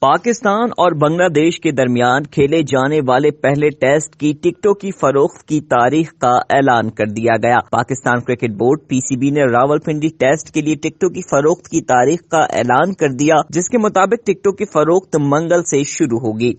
پاکستان اور بنگلہ دیش کے درمیان کھیلے جانے والے پہلے ٹیسٹ کی ٹکٹوں کی فروخت کی تاریخ کا اعلان کر دیا گیا۔ پاکستان کرکٹ بورڈ پی سی بی نے راولپنڈی ٹیسٹ کے لیے ٹکٹوں کی فروخت کی تاریخ کا اعلان کر دیا، جس کے مطابق ٹکٹوں کی فروخت منگل سے شروع ہوگی،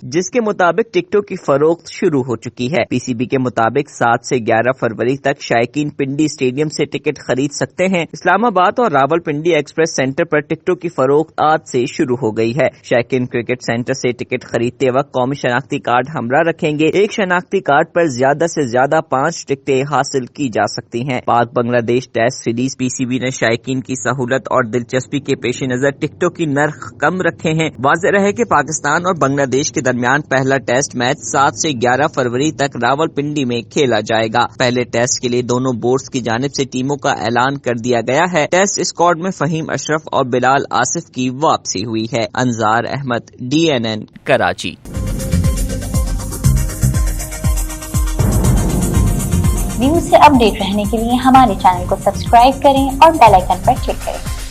ہو چکی ہے۔ پی سی بی کے مطابق 7 سے 11 فروری تک شائقین پنڈی اسٹیڈیم سے ٹکٹ خرید سکتے ہیں۔ اسلام آباد اور راولپنڈی ایکسپریس سینٹر پر ٹکٹوں کی فروخت آج سے شروع ہو گئی ہے۔ شائقین کرکٹ سینٹر سے ٹکٹ خریدتے وقت قومی شناختی کارڈ ہمراہ رکھیں گے۔ ایک شناختی کارڈ پر زیادہ سے زیادہ 5 ٹکٹیں حاصل کی جا سکتی ہیں۔ پاک بنگلہ دیش ٹیسٹ سیریز پی سی بی نے شائقین کی سہولت اور دلچسپی کے پیش نظر ٹکٹوں کی نرخ کم رکھے ہیں۔ واضح رہے کہ پاکستان اور بنگلہ دیش کے درمیان پہلا ٹیسٹ میچ 7 سے 11 فروری تک راولپنڈی میں کھیلا جائے گا۔ پہلے ٹیسٹ کے لیے دونوں بورڈز کی جانب سے ٹیموں کا اعلان کر دیا گیا ہے۔ ٹیسٹ اسکواڈ میں فہیم اشرف اور بلال آصف کی واپسی ہوئی ہے۔ انظار احمد، DNN، کراچی۔ نیوز سے اپ ڈیٹ رہنے کے لیے ہمارے چینل کو سبسکرائب کریں اور بیل آئیکن پر کلک کریں۔